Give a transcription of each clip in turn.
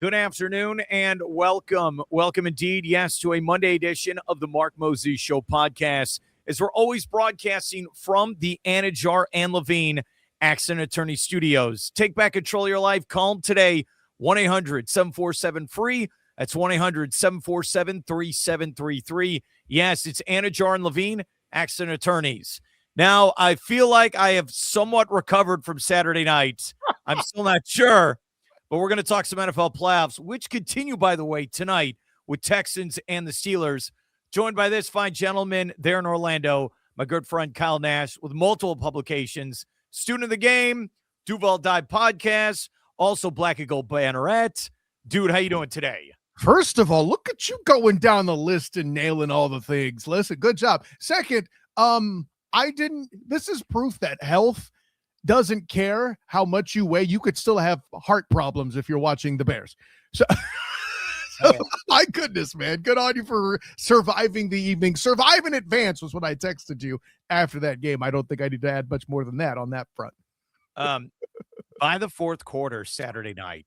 Good afternoon and welcome. Welcome indeed, yes, to a Monday edition of the Mark Mosey Show podcast. As we're always broadcasting from the Anidjar and Levine Accident Attorney Studios. Take back control of your life. Call them today, 1-800-747-FREE. That's 1-800-747-3733. Yes, it's Anidjar and Levine Accident Attorneys. Now, I feel like I have somewhat recovered from Saturday night. I'm still not sure. But we're going to talk some NFL playoffs, which continue, by the way, tonight with Texans and the Steelers. Joined by this fine gentleman there in Orlando, my good friend Kyle Nash, with multiple publications. Student of the Game, Duval Dive Podcast, also Black and Gold Banneret. Dude, how you doing today? First of all, look at you going down the list and nailing all the things. Listen, good job. Second, this is proof that health doesn't care how much you weigh. You could still have heart problems if you're watching the Bears. So my goodness, man, good on you for surviving the evening. Survive in advance was what I texted you after that game. I don't think I need to add much more than that on that front. By the fourth quarter Saturday night,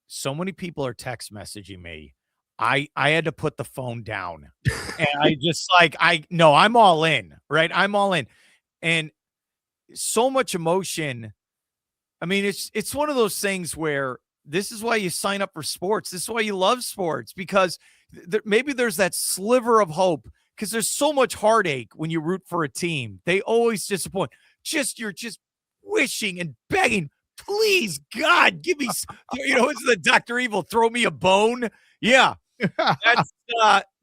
so many people are text messaging me. I had to put the phone down. And I'm all in, right? I'm all in. And so much emotion. I mean, it's one of those things where this is why you sign up for sports. This is why you love sports, because maybe there's that sliver of hope, because there's so much heartache when you root for a team. They always disappoint. You're just wishing and begging, please, God, give me, it's the Dr. Evil, throw me a bone. Yeah,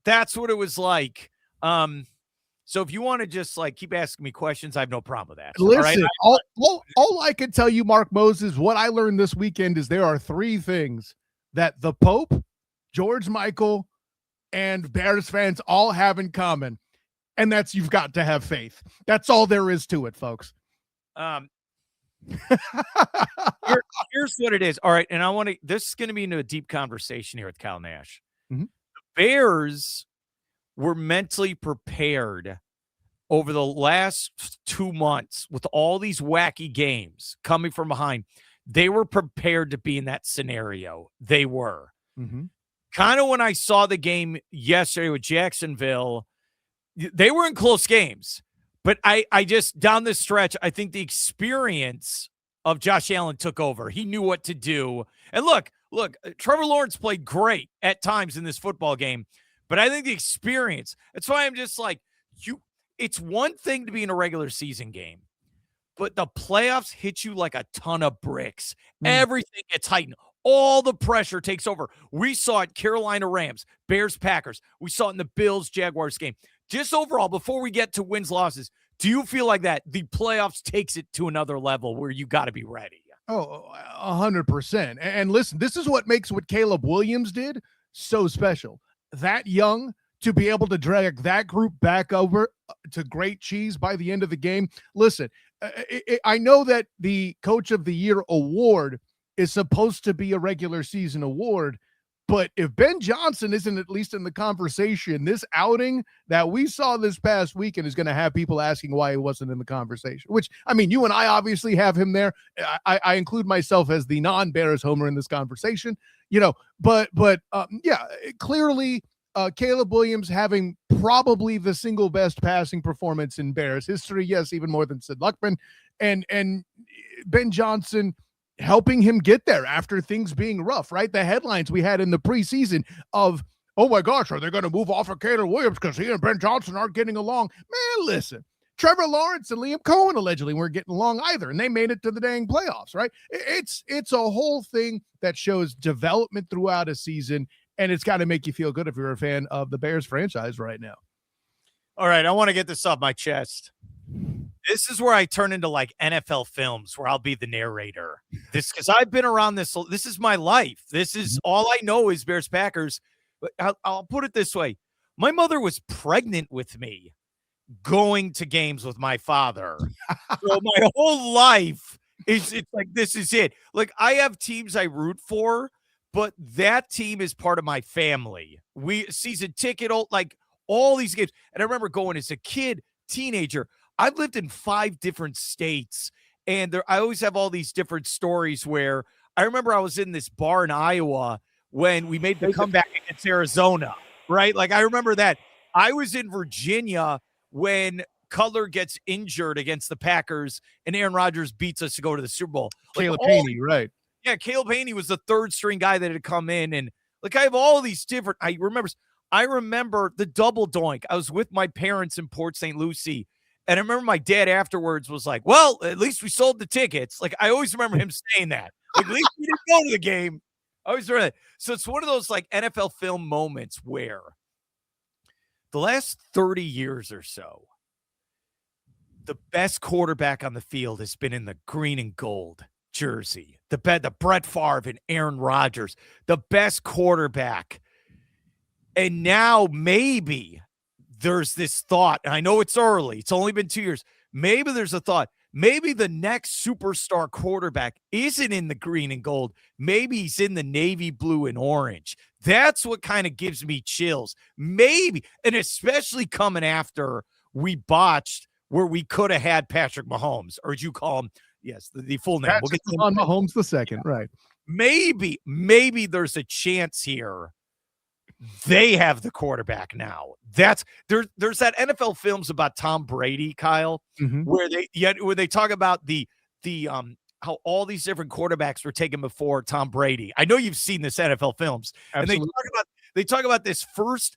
that's what it was like. So if you want to just keep asking me questions, I have no problem with that. Listen, all I can tell you, Mark Moses, what I learned this weekend is there are three things that the Pope, George Michael, and Bears fans all have in common. And that's, you've got to have faith. That's all there is to it, folks. Here's what it is. All right. And this is going to be into a deep conversation here with Kyle Nash. Mm-hmm. The Bears were mentally prepared over the last 2 months with all these wacky games coming from behind. They were prepared to be in that scenario. They were. Mm-hmm. Kind of when I saw the game yesterday with Jacksonville, they were in close games. But I just, down this stretch, I think the experience of Josh Allen took over. He knew what to do. And look, Trevor Lawrence played great at times in this football game. But I think the experience, that's why I'm just it's one thing to be in a regular season game, but the playoffs hit you like a ton of bricks. Everything gets heightened. All the pressure takes over. We saw it Carolina Rams, Bears, Packers. We saw it in the Bills, Jaguars game. Just overall, before we get to wins, losses, do you feel like that the playoffs takes it to another level where you got to be ready? Oh, 100%. And listen, this is what makes what Caleb Williams did so special. That young, to be able to drag that group back over to great cheese by the end of the game. Listen, I know that the Coach of the Year award is supposed to be a regular season award, but if Ben Johnson isn't at least in the conversation, this outing that we saw this past weekend is going to have people asking why he wasn't in the conversation, which, I mean, you and I obviously have him there. I include myself as the non-Bears homer in this conversation, but clearly Caleb Williams having probably the single best passing performance in Bears history. Yes, even more than Sid Luckman, and Ben Johnson helping him get there after things being rough, right? The headlines we had in the preseason of, oh my gosh, are they going to move off of Caleb Williams because he and Ben Johnson aren't getting along? Man, listen, Trevor Lawrence and Liam Cohen allegedly weren't getting along either, and they made it to the dang playoffs, right? It's a whole thing that shows development throughout a season, and it's got to make you feel good if you're a fan of the Bears franchise right now. All right, I want to get this off my chest. This is where I turn into NFL films where I'll be the narrator. Because I've been around this. This is my life. This is all I know is Bears Packers. But I'll put it this way. My mother was pregnant with me going to games with my father. So my whole life it's like, this is it. I have teams I root for, but that team is part of my family. We season ticket, all these games. And I remember going as a kid, teenager. I've lived in 5 different states, and I always have all these different stories where I remember I was in this bar in Iowa when we made the comeback against Arizona, right? Like, I remember that. I was in Virginia when Cutler gets injured against the Packers and Aaron Rodgers beats us to go to the Super Bowl. Like, Caleb Haney, right? Yeah, Caleb Haney was the third string guy that had come in. And like, I have all these different, I remember the double doink. I was with my parents in Port St. Lucie. And I remember my dad afterwards was like, well, at least we sold the tickets. Like, I always remember him saying that. Like, at least we didn't go to the game. I always remember that. So it's one of those like NFL film moments where the last 30 years or so, the best quarterback on the field has been in the green and gold jersey. The Brett Favre and Aaron Rodgers, the best quarterback. And now maybe there's this thought, and I know it's early, it's only been 2 years. Maybe there's a thought, maybe the next superstar quarterback isn't in the green and gold. Maybe he's in the navy blue and orange. That's what kind of gives me chills. Maybe, and especially coming after we botched where we could have had Patrick Mahomes, or as you call him, yes, the full name. We'll get on Mahomes the second, right? Maybe there's a chance here they have the quarterback now. There's that NFL films about Tom Brady, Kyle, where they talk about the how all these different quarterbacks were taken before Tom Brady. I know you've seen this NFL films. Absolutely. And they talk about this first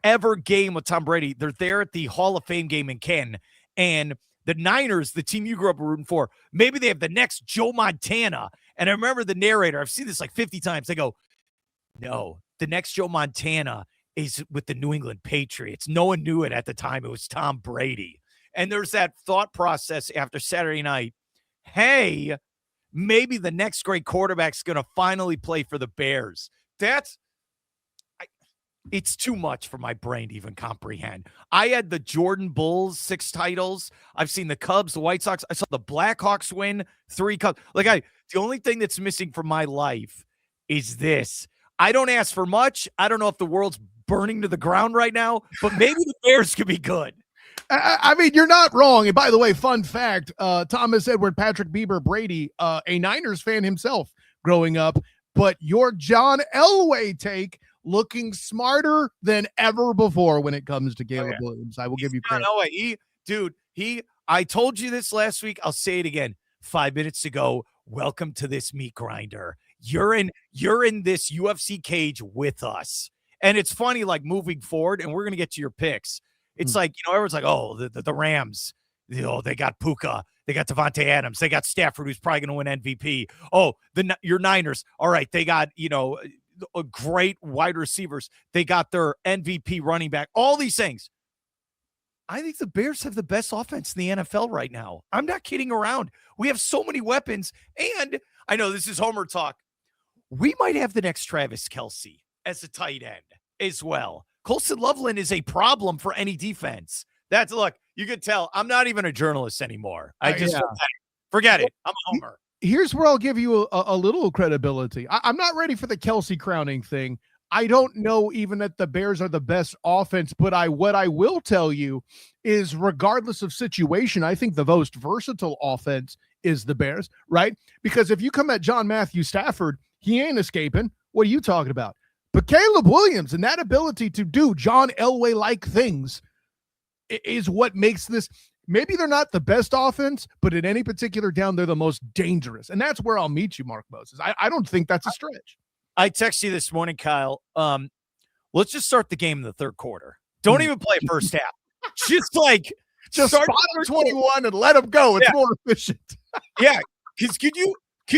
ever game with Tom Brady. They're there at the Hall of Fame game in Canton, and the Niners, the team you grew up rooting for, maybe they have the next Joe Montana. And I remember the narrator, I've seen this like 50 times. They go, no, the next Joe Montana is with the New England Patriots. No one knew it at the time. It was Tom Brady. And there's that thought process after Saturday night. Hey, maybe the next great quarterback's going to finally play for the Bears. It's too much for my brain to even comprehend. I had the Jordan Bulls 6 titles. I've seen the Cubs, the White Sox. I saw the Blackhawks win 3 Cubs. The only thing that's missing from my life is this. I don't ask for much. I don't know if the world's burning to the ground right now, but maybe the Bears could be good. I mean, you're not wrong. And by the way, fun fact, Thomas Edward Patrick Bieber Brady, a Niners fan himself growing up, but your John Elway take looking smarter than ever before when it comes to Caleb Williams. I will give you credit. I told you this last week. I'll say it again. 5 minutes ago. Welcome to this meat grinder. You're in this UFC cage with us. And it's funny, like moving forward, and we're going to get to your picks. It's like, everyone's like, oh, the Rams, they got Puka, they got Devontae Adams, they got Stafford, who's probably going to win MVP. Oh, your Niners, all right, they got, great wide receivers. They got their MVP running back, all these things. I think the Bears have the best offense in the NFL right now. I'm not kidding around. We have so many weapons, and I know this is Homer talk. We might have the next Travis Kelce as a tight end as well. Colston Loveland is a problem for any defense. Look, you could tell I'm not even a journalist anymore. Forget it. I'm a Homer. Here's where I'll give you a little credibility. I'm not ready for the Kelce crowning thing. I don't know even that the Bears are the best offense, but what I will tell you is regardless of situation, I think the most versatile offense is the Bears, right? Because if you come at John Matthew Stafford, he ain't escaping. What are you talking about? But Caleb Williams and that ability to do John Elway-like things is what makes this. Maybe they're not the best offense, but at any particular down, they're the most dangerous. And that's where I'll meet you, Mark Moses. I don't think that's a stretch. I texted you this morning, Kyle. Let's just start the game in the third quarter. Don't even play first half. Just start 21 and let them go. It's more efficient. Yeah, because could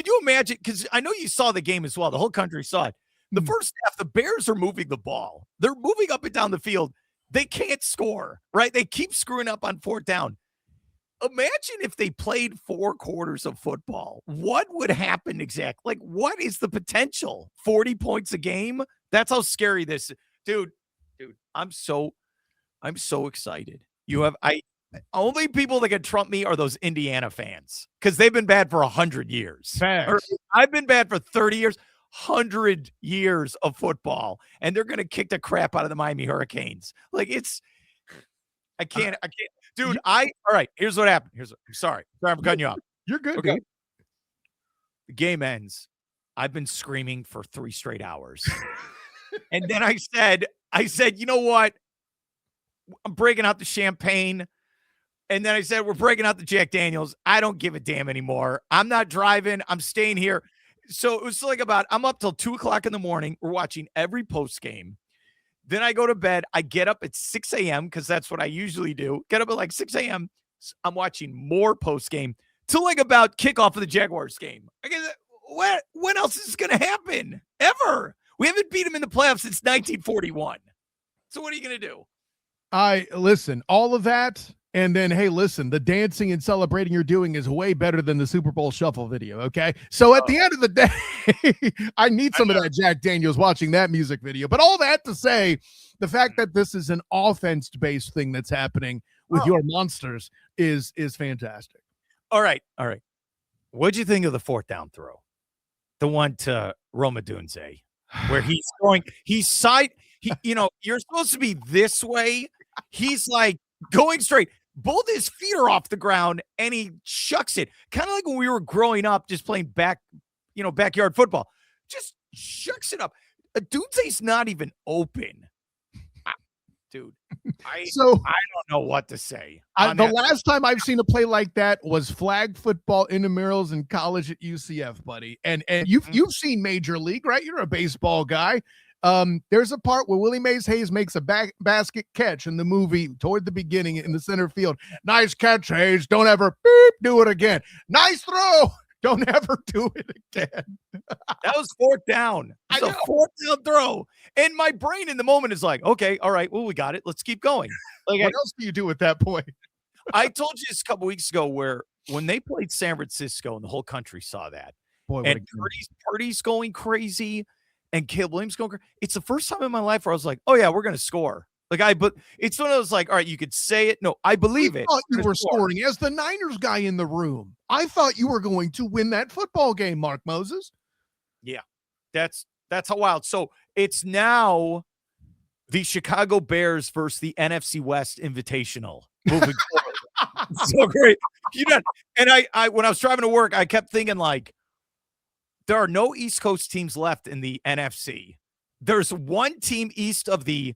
you imagine? Because I know you saw the game as well. The whole country saw it. The first half, the Bears are moving the ball. They're moving up and down the field. They can't score, right? They keep screwing up on 4th down. Imagine if they played 4 quarters of football. What would happen exactly? Like, what is the potential? 40 points a game? That's how scary this is. Dude, I'm so excited. Only people that can trump me are those Indiana fans because they've been bad for 100 years. I've been bad for 30 years. 100 years of football, and they're going to kick the crap out of the Miami Hurricanes. I can't, dude. All right, here's what happened. I'm sorry, I'm cutting you off. You're good. Okay. The game ends. I've been screaming for 3 straight hours. And then I said, you know what? I'm breaking out the champagne. And then I said, we're breaking out the Jack Daniels. I don't give a damn anymore. I'm not driving. I'm staying here. So it was like I'm up till 2:00 in the morning. We're watching every post game. Then I go to bed. I get up at 6 a.m. because that's what I usually do. Get up at like 6 a.m. I'm watching more post game till like about kickoff of the Jaguars game. I guess, when else is this going to happen? Ever? We haven't beat them in the playoffs since 1941. So what are you going to do? Listen, all of that. And then, hey, listen, the dancing and celebrating you're doing is way better than the Super Bowl shuffle video, okay? So at the end of the day, I need some of that Jack Daniels watching that music video. But all that to say, the fact that this is an offense-based thing that's happening with your monsters is fantastic. All right. What'd you think of the 4th down throw? The one to Roma Dunze, where you're supposed to be this way. He's like going straight. Both his feet are off the ground, and he chucks it. Kind of like when we were growing up, just playing backyard football. Just shucks it up. Dunze's not even open. Dude, I don't know what to say. The last time I've seen a play like that was flag football intramurals in college at UCF, buddy. And you've seen Major League, right? You're a baseball guy. There's a part where Willie Mays Hayes makes a basket catch in the movie toward the beginning in the center field. Nice catch, Hayes. Don't ever do it again. Nice throw. Don't ever do it again. That was 4th down. It's a 4th down throw. And my brain in the moment is like, okay, all right, well, we got it. Let's keep going. Like, what else do you do at that point? I told you this a couple weeks ago where when they played San Francisco and the whole country saw that. Boy, and Purdy's going crazy and Caleb Williams going crazy. It's the first time in my life where I was like, oh, yeah, we're going to score. But it's one of those like, all right, you could say it. No, I believe it. I thought you were scoring as the Niners guy in the room. I thought you were going to win that football game, Mark Moses. Yeah, that's how wild. So it's now the Chicago Bears versus the NFC West Invitational moving forward. So great. And I when I was driving to work, I kept thinking like, there are no East Coast teams left in the NFC. There's one team east of the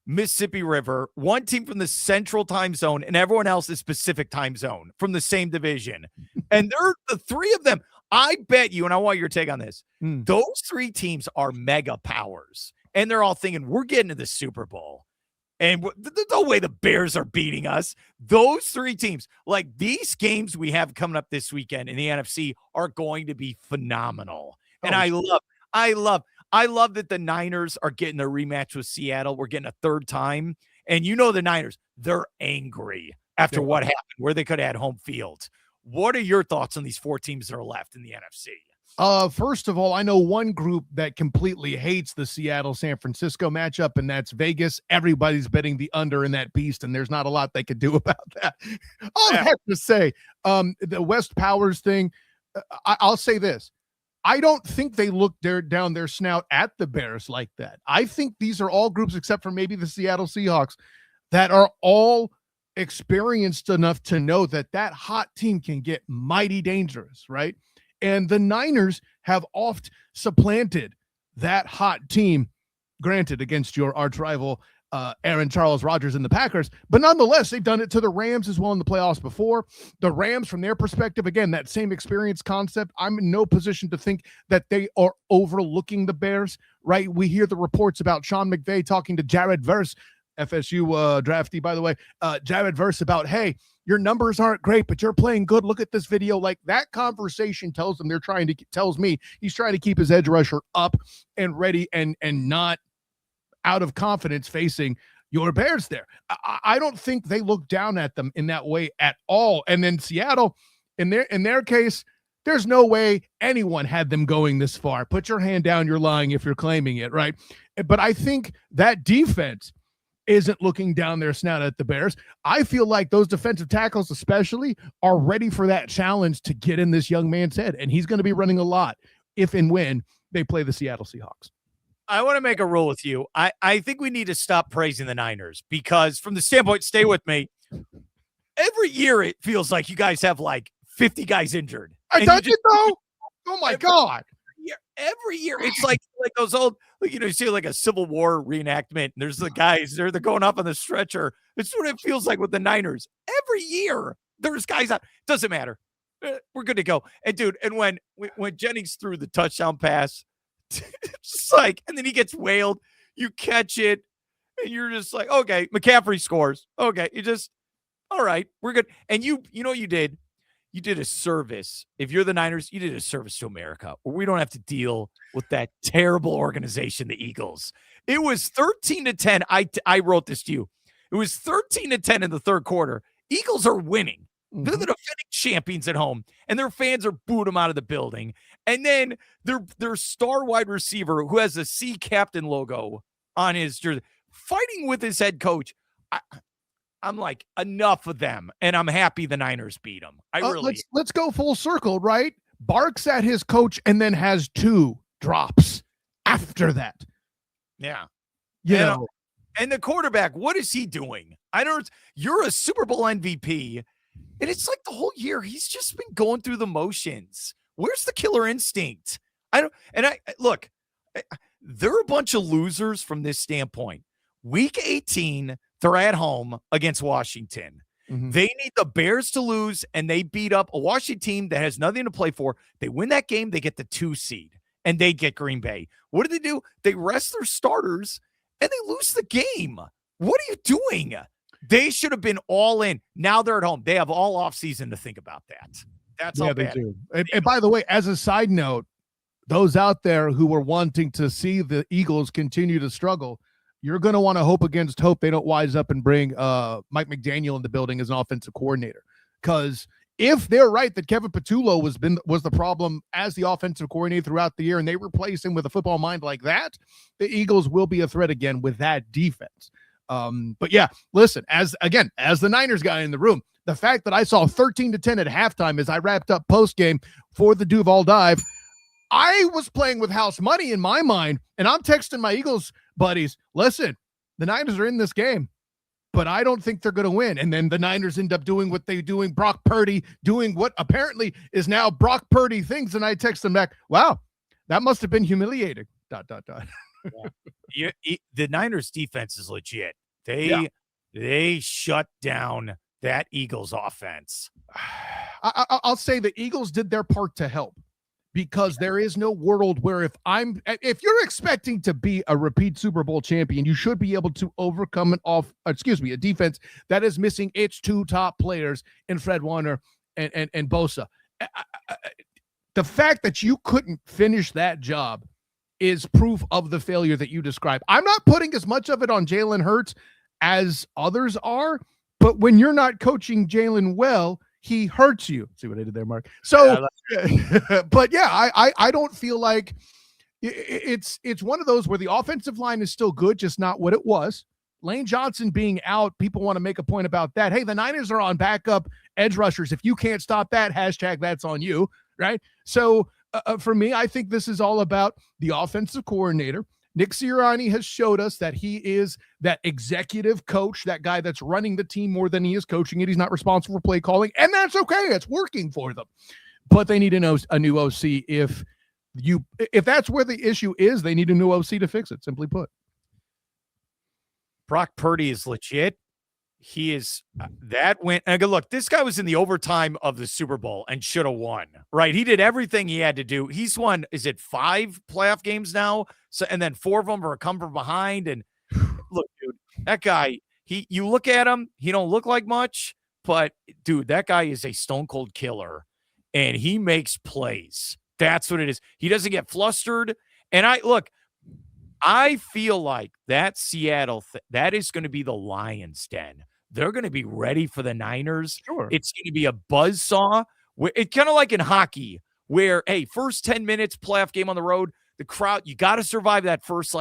Mississippi River, one team from the Central Time Zone, and everyone else is Pacific Time Zone from the same division. And they're the 3 of them. I bet you, and I want your take on this, those 3 teams are mega powers. And they're all thinking, we're getting to the Super Bowl. And there's no way the Bears are beating us. Those 3 teams, like these games we have coming up this weekend in the NFC are going to be phenomenal. And I love that the Niners are getting a rematch with Seattle. We're getting a 3rd time. And the Niners, they're angry after what happened, where they could have had home field. What are your thoughts on these 4 teams that are left in the NFC? First of all, I know one group that completely hates the Seattle-San Francisco matchup, and that's Vegas. Everybody's betting the under in that beast, and there's not a lot they could do about that. All I have to say, the West Powers thing, I'll say this. I don't think they look down their snout at the Bears like that. I think these are all groups, except for maybe the Seattle Seahawks, that are all experienced enough to know that hot team can get mighty dangerous, right? And the Niners have oft supplanted that hot team, granted, against your arch rival, Aaron Charles Rodgers and the Packers. But nonetheless, they've done it to the Rams as well in the playoffs before. The Rams, from their perspective, again, that same experience concept. I'm in no position to think that they are overlooking the Bears, right? We hear the reports about Sean McVay talking to Jared Verse, FSU draftee, by the way, Jared Verse about, hey, your numbers aren't great, but you're playing good. Look at this video. Like that conversation tells them tells me he's trying to keep his edge rusher up and ready and not out of confidence facing your Bears there. I don't think they look down at them in that way at all. And then Seattle, in their case, there's no way anyone had them going this far. Put your hand down. You're lying if you're claiming it, right? But I think that defense isn't looking down their snout at the Bears. I feel like those defensive tackles especially are ready for that challenge to get in this young man's head, and he's going to be running a lot if and when they play the Seattle Seahawks. I want to make a rule with you. I think we need to stop praising the Niners because from the standpoint, stay with me, every year it feels like you guys have like 50 guys injured. I thought you know. Oh, my God. every year. It's like those old, you see like a Civil War reenactment. And there's the guys, they're going up on the stretcher. It's what it feels like with the Niners. Every year, there's guys out. Doesn't matter. We're good to go. And dude, and when Jennings threw the touchdown pass, just like, and then he gets whaled, you catch it, and you're just like, okay, McCaffrey scores. Okay, all right, we're good. And you know what you did? You did a service. If you're the Niners, you did a service to America, where we don't have to deal with that terrible organization, the Eagles. It was 13-10. I wrote this to you. It was 13-10 in the third quarter. Eagles are winning. They're the defending champions at home, and their fans are booing them out of the building. And then their star wide receiver, who has a C captain logo on his jersey, fighting with his head coach. I'm like, enough of them, and I'm happy the Niners beat them. Let's go full circle, right? Barks at his coach and then has 2 drops after that. Yeah. And the quarterback, what is he doing? You're a Super Bowl MVP, and it's like the whole year he's just been going through the motions. Where's the killer instinct? Look, they're a bunch of losers from this standpoint. Week 18, they're at home against Washington. They need the Bears to lose, and they beat up a Washington team that has nothing to play for. They win that game, they get the 2 seed, and they get Green Bay. What do? They rest their starters, and they lose the game. What are you doing? They should have been all in. Now they're at home. They have all offseason to think about that. That's all bad. They do. And by the way, as a side note, those out there who were wanting to see the Eagles continue to struggle, you're going to want to hope against hope they don't wise up and bring Mike McDaniel in the building as an offensive coordinator. Because if they're right that Kevin Patullo was the problem as the offensive coordinator throughout the year, and they replace him with a football mind like that, the Eagles will be a threat again with that defense. But yeah, listen, as the Niners guy in the room, the fact that I saw 13-10 at halftime as I wrapped up post game for the Duval Dive, I was playing with house money in my mind, and I'm texting my Eagles buddies, listen, the Niners are in this game, but I don't think they're going to win. And then the Niners end up doing what they're doing, Brock Purdy doing what apparently is now Brock Purdy things. And I text them back, wow, that must have been humiliating. ... Yeah. The Niners defense is legit. They shut down that Eagles offense. I'll say the Eagles did their part to help, because there is no world where if you're expecting to be a repeat Super Bowl champion, you should be able to overcome a defense that is missing its 2 top players in Fred Warner and Bosa. The fact that you couldn't finish that job is proof of the failure that you describe. I'm not putting as much of it on Jalen Hurts as others are, but when you're not coaching Jalen well, he hurts you. See what I did there, Mark? So, but yeah, I don't feel like it's one of those where the offensive line is still good, just not what it was. Lane Johnson being out, people want to make a point about that. Hey, the Niners are on backup edge rushers. If you can't stop that, hashtag that's on you, right? So for me, I think this is all about the offensive coordinator. Nick Sirianni has showed us that he is that executive coach, that guy that's running the team more than he is coaching it. He's not responsible for play calling, and that's okay. It's working for them. But they need a new OC. If that's where the issue is, they need a new OC to fix it, simply put. Brock Purdy is legit. He is that went. And look, this guy was in the overtime of the Super Bowl and should have won, right? He did everything he had to do. He's won, is it 5 playoff games now? So, and then 4 of them are a come from behind. And look, dude, that guy, you look at him, he don't look like much, but dude, that guy is a stone cold killer, and he makes plays. That's what it is. He doesn't get flustered. And I feel like that Seattle, that is going to be the Lions' den. They're going to be ready for the Niners. Sure. It's going to be a buzzsaw. It's kind of like in hockey where, hey, first 10 minutes, playoff game on the road, the crowd, you got to survive that first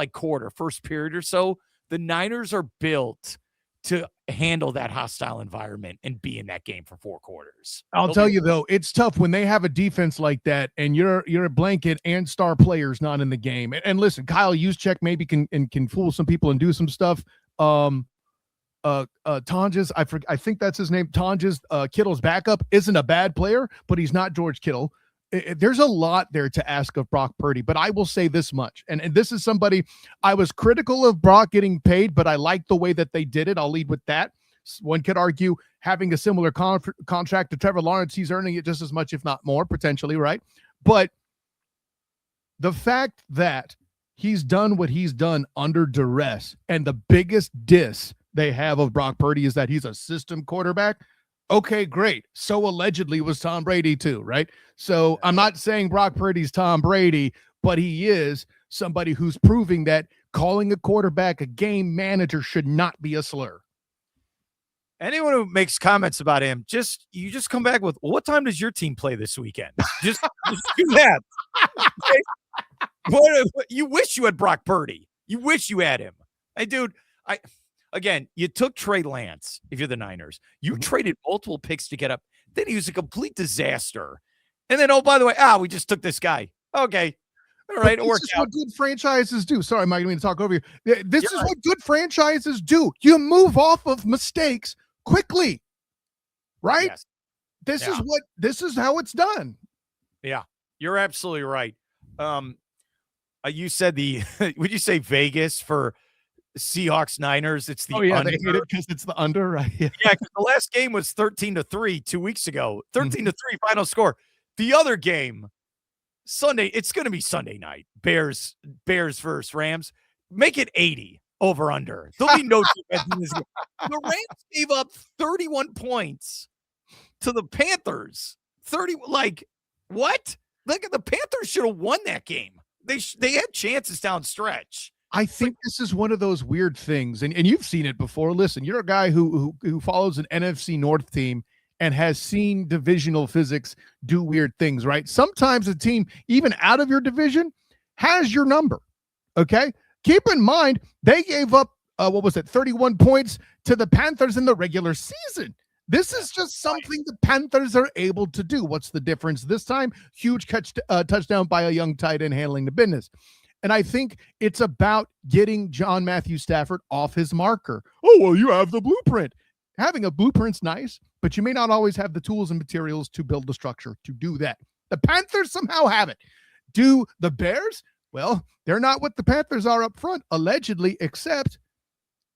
first period or so. The Niners are built to handle that hostile environment and be in that game for 4 quarters. I'll tell you, though, it's tough when they have a defense like that and you're a blanket and star players not in the game. And listen, Kyle Juszczyk maybe can fool some people and do some stuff. Tonjes, I think that's his name. Tonjes, Kittle's backup, isn't a bad player, but he's not George Kittle. there's a lot there to ask of Brock Purdy, but I will say this much, and this is somebody I was critical of Brock getting paid, but I like the way that they did it. I'll lead with that. One could argue having a similar contract to Trevor Lawrence, he's earning it just as much, if not more, potentially, right? But the fact that he's done what he's done under duress, and the biggest diss they have of Brock Purdy is that he's a system quarterback. Okay, great. So allegedly was Tom Brady too, right? So I'm not saying Brock Purdy's Tom Brady, but he is somebody who's proving that calling a quarterback a game manager should not be a slur. Anyone who makes comments about him, you just come back with, what time does your team play this weekend? Just do that. Okay? What, you wish you had Brock Purdy. You wish you had him. Hey, dude, Again, you took Trey Lance if you're the Niners. You traded multiple picks to get up. Then he was a complete disaster. And then, oh, by the way, we just took this guy. Okay. All right. This is what good franchises do. Sorry, Mike, I didn't mean to talk over you. This is what good franchises do. You move off of mistakes quickly. Right? Yes. This is how it's done. Yeah. You're absolutely right. You said would you say Vegas for Seahawks Niners? It's the under. They hate it because it's the under, right? Yeah, because the last game was 13-3 2 weeks ago. 13-3 final score. The other game, Sunday, it's going to be Sunday night. Bears versus Rams. Make it 80 over under. There'll be no defense in this game. The Rams gave up 31 points to the Panthers. 30, what? Look, the Panthers should have won that game. They had chances down stretch. I think this is one of those weird things, and you've seen it before. Listen, you're a guy who follows an NFC North team and has seen divisional physics do weird things, right? Sometimes a team, even out of your division, has your number, okay? Keep in mind, they gave up, 31 points to the Panthers in the regular season. This is just something the Panthers are able to do. What's the difference this time? Huge touchdown by a young tight end handling the business. And I think it's about getting John Matthew Stafford off his marker. Oh, well, you have the blueprint. Having a blueprint's nice, but you may not always have the tools and materials to build the structure to do that. The Panthers somehow have it. Do the Bears? Well, they're not what the Panthers are up front, allegedly, except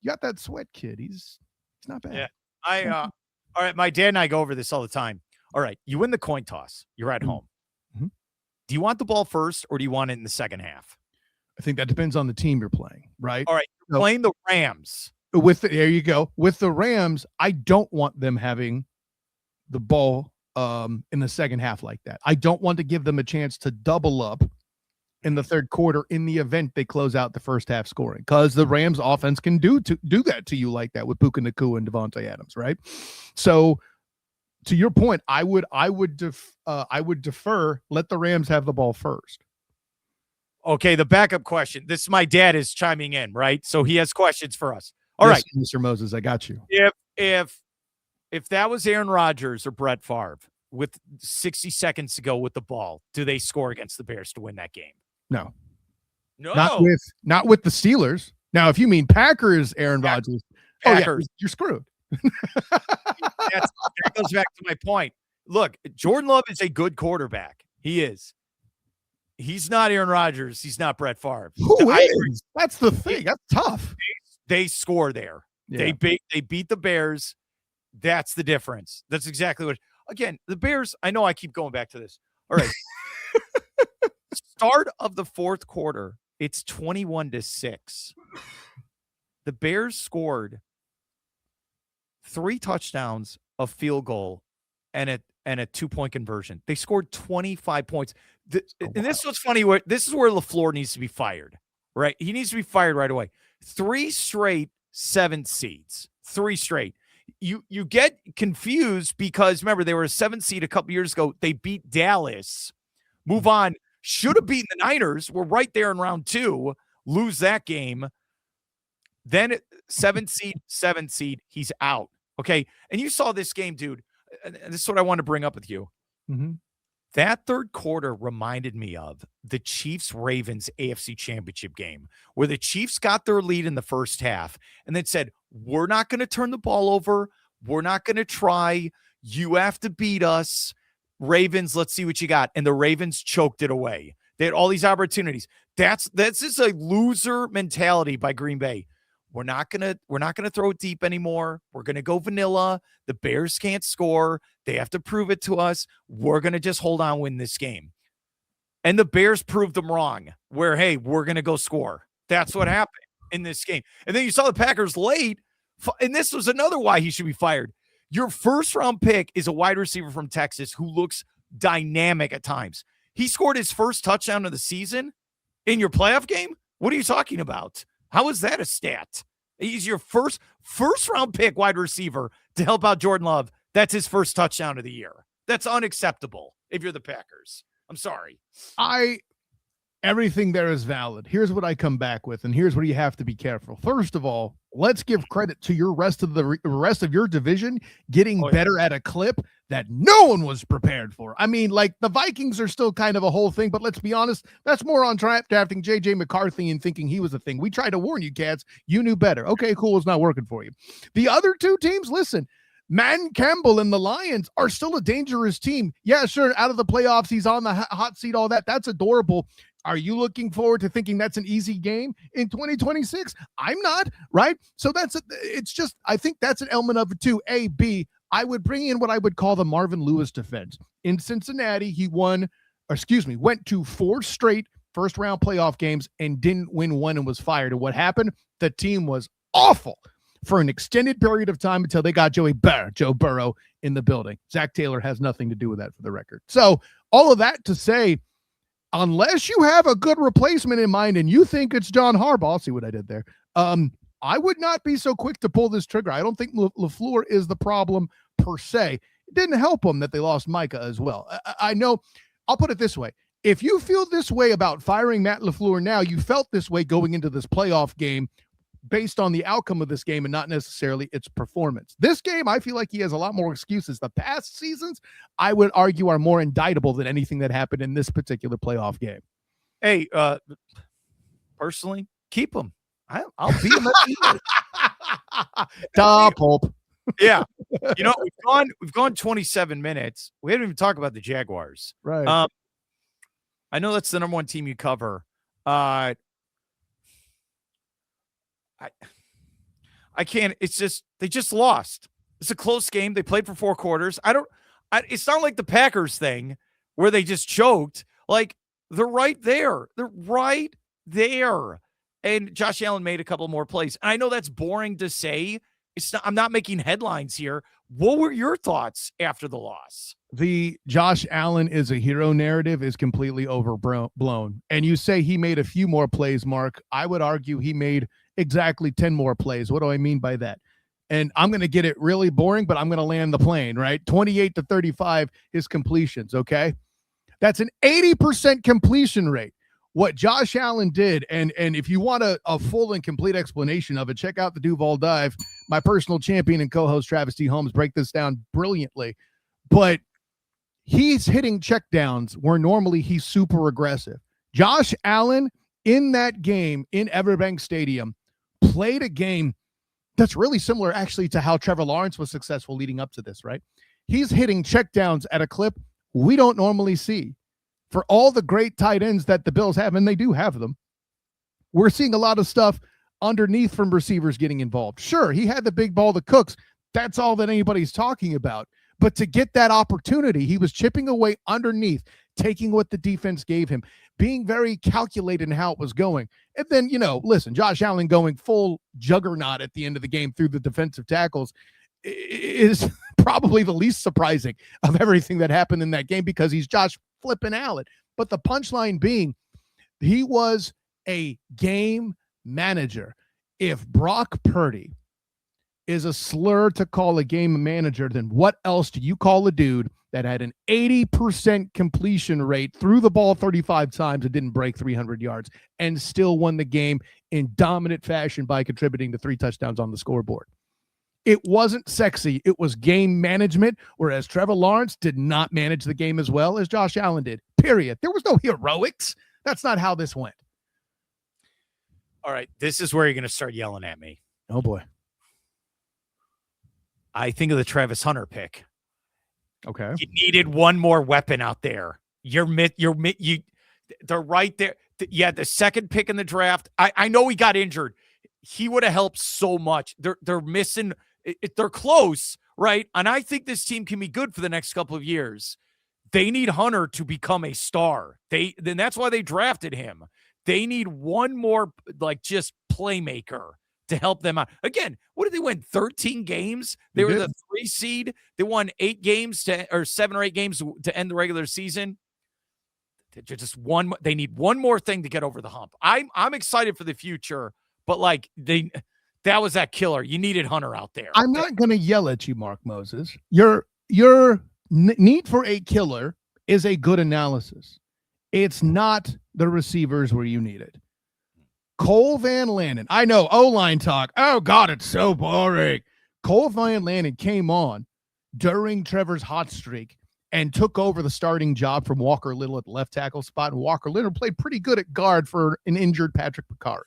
you got that Sweat kid. He's not bad. Yeah. All right, my dad and I go over this all the time. All right, you win the coin toss. You're at home. Mm-hmm. Do you want the ball first, or do you want it in the second half? I think that depends on the team you're playing, right? All right, you're playing the Rams. There you go. With the Rams, I don't want them having the ball in the second half like that. I don't want to give them a chance to double up in the third quarter in the event they close out the first half scoring, because the Rams offense can do that to you like that with Puka Nacua and Devontae Adams, right? So to your point, I would defer, let the Rams have the ball first. Okay, the backup question. My dad is chiming in, right? So he has questions for us. All right, Mr. Moses, I got you. If that was Aaron Rodgers or Brett Favre with 60 seconds to go with the ball, do they score against the Bears to win that game? No. Not with the Steelers. Now, if you mean Packers, Aaron Rodgers, you're screwed. That goes back to my point. Look, Jordan Love is a good quarterback. He is. He's not Aaron Rodgers. He's not Brett Favre. Who is? That's the thing. That's tough. They score there. Yeah. They beat the Bears. That's the difference. That's exactly what. Again, the Bears. I know I keep going back to this. All right. Start of the fourth quarter. It's 21-6. The Bears scored 3 touchdowns, a field goal, and a 2-point conversion. They scored 25 points. And this is what's funny. This is where LaFleur needs to be fired, right? He needs to be fired right away. 3 straight 7 seeds. 3 straight. You get confused because, remember, they were a 7 seed a couple years ago. They beat Dallas. Move on. Should have beaten the Niners. We're right there in round 2. Lose that game. Then 7 seed, he's out. Okay. And you saw this game, dude. And this is what I want to bring up with you. Mm-hmm. That third quarter reminded me of the Chiefs-Ravens AFC Championship game, where the Chiefs got their lead in the first half and then said, we're not going to turn the ball over. We're not going to try. You have to beat us. Ravens, let's see what you got. And the Ravens choked it away. They had all these opportunities. That's just a loser mentality by Green Bay. We're not gonna throw it deep anymore. We're gonna go vanilla. The Bears can't score. They have to prove it to us. We're gonna just hold on, win this game. And the Bears proved them wrong. Where, hey, we're gonna go score. That's what happened in this game. And then you saw the Packers late, and this was another why he should be fired. Your first round pick is a wide receiver from Texas who looks dynamic at times. He scored his first touchdown of the season in your playoff game. What are you talking about? How is that a stat? He's your first round pick wide receiver to help out Jordan Love. That's his first touchdown of the year. That's unacceptable if you're the Packers. I'm sorry. Everything there is valid. Here's what I come back with, and here's where you have to be careful. First of all, let's give credit to your rest of your division getting better at a clip that no one was prepared for. I mean, like, the Vikings are still kind of a whole thing, but let's be honest, that's more on drafting J.J. McCarthy and thinking he was a thing. We tried to warn you, cats. You knew better. Okay, cool. It's not working for you. The other two teams, listen, Man Campbell and the Lions are still a dangerous team. Yeah, sure, out of the playoffs, he's on the hot seat, all that. That's adorable. Are you looking forward to thinking that's an easy game in 2026? I'm not, right? So I think that's an element of it too. A, B, I would bring in what I would call the Marvin Lewis defense. In Cincinnati, he went to 4 straight first-round playoff games and didn't win one and was fired. And what happened? The team was awful for an extended period of time until they got Joe Burrow in the building. Zach Taylor has nothing to do with that, for the record. So all of that to say, unless you have a good replacement in mind and you think it's John Harbaugh, I'll see what I did there. I would not be so quick to pull this trigger. I don't think LaFleur is the problem per se. It didn't help them that they lost Micah as well. I know. I'll put it this way. If you feel this way about firing Matt LaFleur now, you felt this way going into this playoff game based on the outcome of this game and not necessarily its performance. This game, I feel like he has a lot more excuses. The past seasons, I would argue, are more indictable than anything that happened in this particular playoff game. Hey, personally, keep him. I'll beat him at the Da Pulp. Yeah. You know, we've gone 27 minutes. We haven't even talked about the Jaguars. Right. I know that's the number one team you cover. I can't. It's just they just lost. It's a close game. They played for 4 quarters. It's not like the Packers thing where they just choked. Like, they're right there. They're right there. And Josh Allen made a couple more plays. And I know that's boring to say. I'm not making headlines here. What were your thoughts after the loss? The Josh Allen is a hero narrative is completely overblown. And you say he made a few more plays, Mark. I would argue he made exactly 10 more plays. What do I mean by that? And I'm going to get it really boring, but I'm going to land the plane, right? 28 to 35 is completions, okay? That's an 80% completion rate. What Josh Allen did, and if you want a full and complete explanation of it, check out the Duval Dive. My personal champion and co-host Travis D. Holmes break this down brilliantly. But he's hitting checkdowns where normally he's super aggressive. Josh Allen in that game in Everbank Stadium played a game that's really similar actually to how Trevor Lawrence was successful leading up to this, right? He's hitting checkdowns at a clip we don't normally see. For all the great tight ends that the Bills have, and they do have them, we're seeing a lot of stuff underneath from receivers getting involved. Sure, he had the big ball to Cooks. That's all that anybody's talking about. But to get that opportunity, he was chipping away underneath, taking what the defense gave him, being very calculated in how it was going. And then, listen, Josh Allen going full juggernaut at the end of the game through the defensive tackles is probably the least surprising of everything that happened in that game because he's Josh flipping Allen. But the punchline being, he was a game manager. If Brock Purdy is a slur to call a game manager, then what else do you call a dude that had an 80% completion rate, threw the ball 35 times and didn't break 300 yards and still won the game in dominant fashion by contributing to 3 touchdowns on the scoreboard? It wasn't sexy. It was game management, whereas Trevor Lawrence did not manage the game as well as Josh Allen did, period. There was no heroics. That's not how this went. All right, this is where you're going to start yelling at me. Oh, boy. I think of the Travis Hunter pick. Okay. You needed one more weapon out there. They're right there. Yeah, the second pick in the draft. I know he got injured. He would have helped so much. They're missing. They're close, right? And I think this team can be good for the next couple of years. They need Hunter to become a star. Then that's why they drafted him. They need one more just playmaker to help them out. Again, what did they win? 13 games? They were the 3 seed. They won 8 games or 7 or 8 games to end the regular season. They need one more thing to get over the hump. I'm excited for the future, but that was that killer. You needed Hunter out there. I'm not going to yell at you, Mark Moses. Your need for a killer is a good analysis. It's not the receivers where you need it. Cole Van Lanen. I know O-line talk. Oh, God, it's so boring. Cole Van Lanen came on during Trevor's hot streak and took over the starting job from Walker Little at the left tackle spot. And Walker Little played pretty good at guard for an injured Patrick Bakari.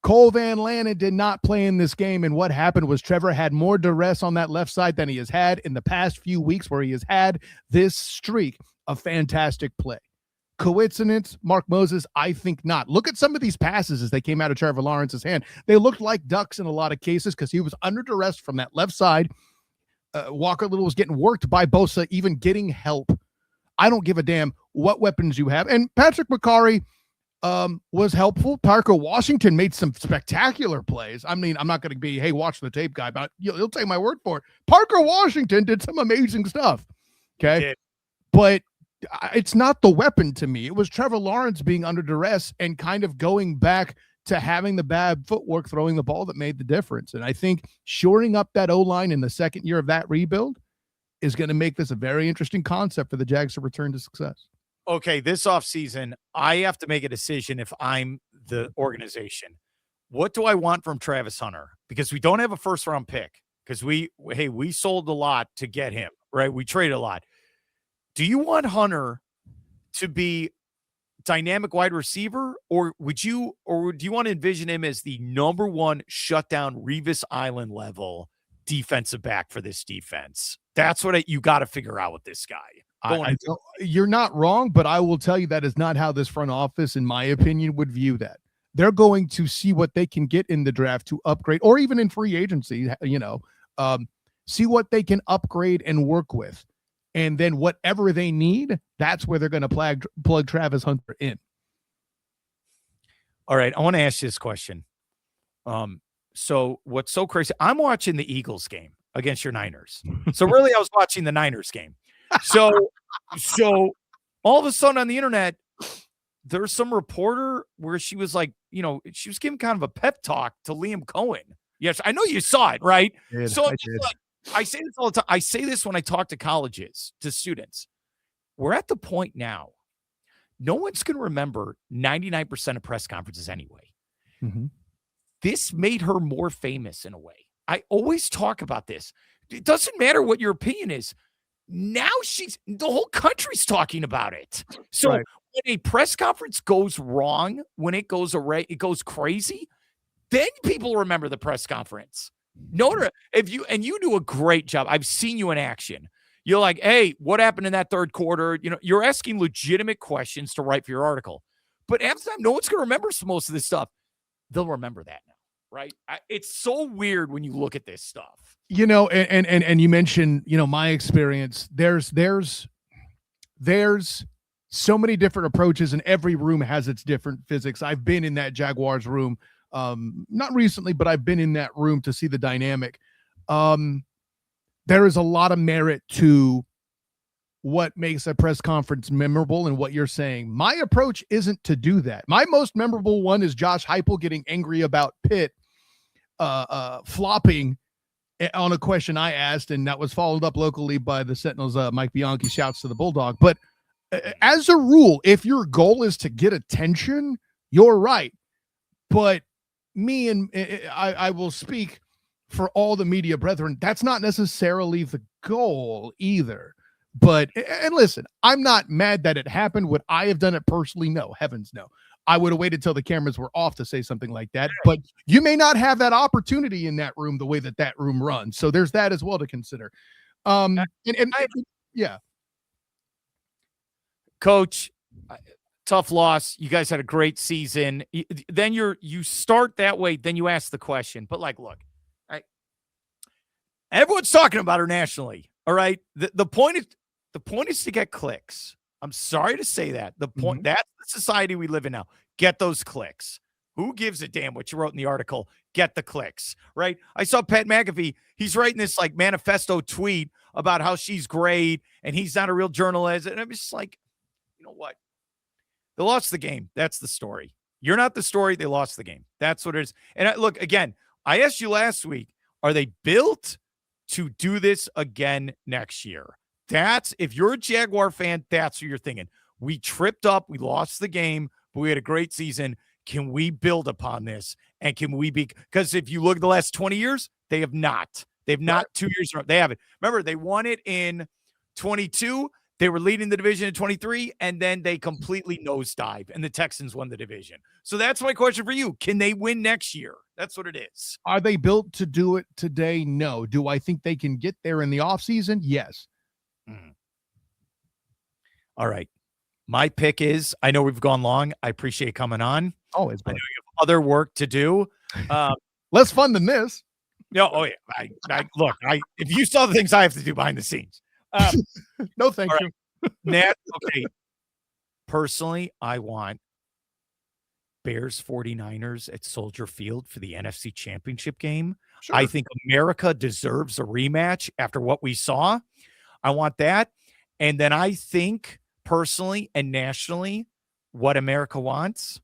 Cole Van Lanen did not play in this game, and what happened was Trevor had more duress on that left side than he has had in the past few weeks where he has had this streak of fantastic play. Coincidence, Mark Moses? I think not. Look at some of these passes as they came out of Trevor Lawrence's hand. They looked like ducks in a lot of cases because he was under duress from that left side. Walker Little was getting worked by Bosa, even getting help. I don't give a damn what weapons you have. And Patrick Bakari was helpful. Parker Washington made some spectacular plays. I mean, I'm not going to be, hey, watch the tape guy, but you'll take my word for it. Parker Washington did some amazing stuff. Okay. But it's not the weapon to me. It was Trevor Lawrence being under duress and kind of going back to having the bad footwork, throwing the ball that made the difference. And I think shoring up that O-line in the second year of that rebuild is going to make this a very interesting concept for the Jags to return to success. Okay, this offseason, I have to make a decision if I'm the organization. What do I want from Travis Hunter? Because we don't have a first-round pick because we sold a lot to get him, right? We traded a lot. Do you want Hunter to be dynamic wide receiver, or do you want to envision him as the number one shutdown Revis Island level defensive back for this defense? That's what you got to figure out with this guy. You're not wrong, but I will tell you that is not how this front office, in my opinion, would view that. They're going to see what they can get in the draft to upgrade, or even in free agency, see what they can upgrade and work with. And then whatever they need, that's where they're going to plug Travis Hunter in. All right, I want to ask you this question. So what's so crazy? I'm watching the Eagles game against your Niners. So really, I was watching the Niners game. So all of a sudden on the internet, there's some reporter where she was like, she was giving kind of a pep talk to Liam Cohen. Yes, I know you saw it, right? I say this all the time. I say this when I talk to colleges, to students. We're at the point now. No one's going to remember 99% of press conferences anyway. Mm-hmm. This made her more famous in a way. I always talk about this. It doesn't matter what your opinion is. Now the whole country's talking about it. So when a press conference goes wrong, when it goes crazy, then people remember the press conference. No, you do a great job. I've seen you in action. You're like, hey, what happened in that third quarter? You're asking legitimate questions to write for your article. But after time, no one's going to remember most of this stuff. They'll remember that now, right? It's so weird when you look at this stuff. And you mentioned, my experience. There's so many different approaches, and every room has its different physics. I've been in that Jaguars room. Not recently, but I've been in that room to see the dynamic. There is a lot of merit to what makes a press conference memorable and what you're saying. My approach isn't to do that. My most memorable one is Josh Heupel getting angry about Pitt flopping on a question I asked, and that was followed up locally by the Sentinels. Mike Bianchi shouts to the Bulldog. But as a rule, if your goal is to get attention, you're right. But I will speak for all the media brethren. That's not necessarily the goal either. But, and listen, I'm not mad that it happened. Would I have done it personally? No, heavens no. I would have waited till the cameras were off to say something like that. But you may not have that opportunity in that room the way that room runs. So there's that as well to consider. Yeah. Coach, tough loss. You guys had a great season. Then you start that way, then you ask the question. But like, look, everyone's talking about her nationally. All right. The point is to get clicks. I'm sorry to say that. The point that's the society we live in now. Get those clicks. Who gives a damn what you wrote in the article? Get the clicks, right? I saw Pat McAfee. He's writing this like manifesto tweet about how she's great and he's not a real journalist. And I'm just like, you know what? They lost the game. That's the story. You're not the story. They lost the game. That's what it is. And look, again, I asked you last week, are they built to do this again next year? That's, if you're a Jaguar fan, that's what you're thinking. We tripped up. We lost the game, but we had a great season. Can we build upon this? And can we be, because if you look at the last 20 years, they have not. They've not 2 years. They haven't. Remember, they won it in 22. They were leading the division in 23, and then they completely nosedive, and the Texans won the division. So that's my question for you. Can they win next year? That's what it is. Are they built to do it today? No. Do I think they can get there in the offseason? Yes. All right. My pick is, I know we've gone long. I appreciate coming on. Always. I know you have other work to do. Less fun than this. No, oh yeah. Look, if you saw the things I have to do behind the scenes. No, thank you. Nat, okay. Personally, I want Bears 49ers at Soldier Field for the NFC Championship game. Sure. I think America deserves a rematch after what we saw. I want that. And then I think personally and nationally, what America wants,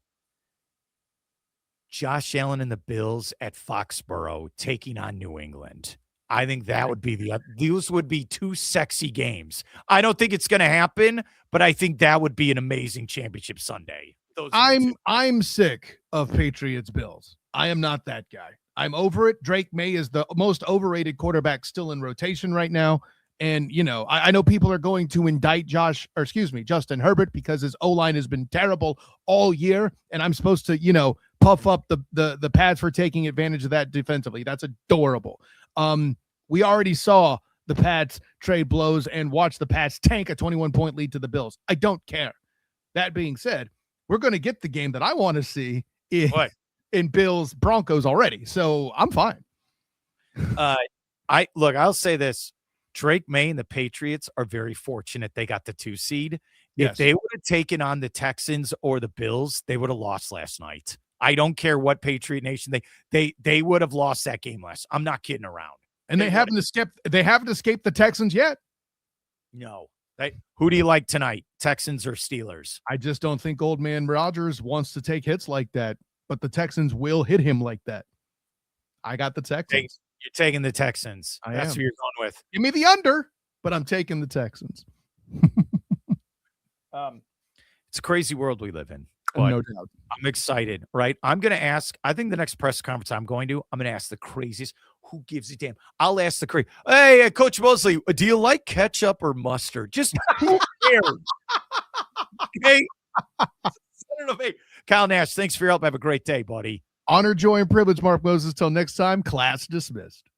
Josh Allen and the Bills at Foxborough taking on New England. I think that would be those would be two sexy games. I don't think it's going to happen, but I think that would be an amazing championship Sunday. I'm sick of Patriots Bills. I am not that guy. I'm over it. Drake May is the most overrated quarterback still in rotation right now. And, you know, I know people are going to indict Justin Herbert because his O-line has been terrible all year. And I'm supposed to, you know, puff up the Pats for taking advantage of that defensively. That's adorable. We already saw the Pats trade blows and watch the Pats tank a 21-point lead to the Bills. I don't care. That being said, we're going to get the game that I want to see in Bills Broncos already. So I'm fine. I'll say this. Drake May and the Patriots are very fortunate they got the 2 seed. Yes. If they would have taken on the Texans or the Bills, they would have lost last night. I don't care what Patriot Nation they would have lost that game last. I'm not kidding around. And they haven't escaped the Texans yet. No. Who do you like tonight? Texans or Steelers? I just don't think old man Rodgers wants to take hits like that, but the Texans will hit him like that. I got the Texans. You're taking the Texans. That's who you're going with. Give me the under, but I'm taking the Texans. It's a crazy world we live in. No doubt. I'm excited, right? I'm going to ask, I think the next press conference I'm going to ask the craziest. Who gives a damn? I'll ask the crazy. Hey, Coach Mosley, do you like ketchup or mustard? Just who cares? Okay. Kyle Nash, thanks for your help. Have a great day, buddy. Honor, joy, and privilege, Mark Moses. Till next time, class dismissed.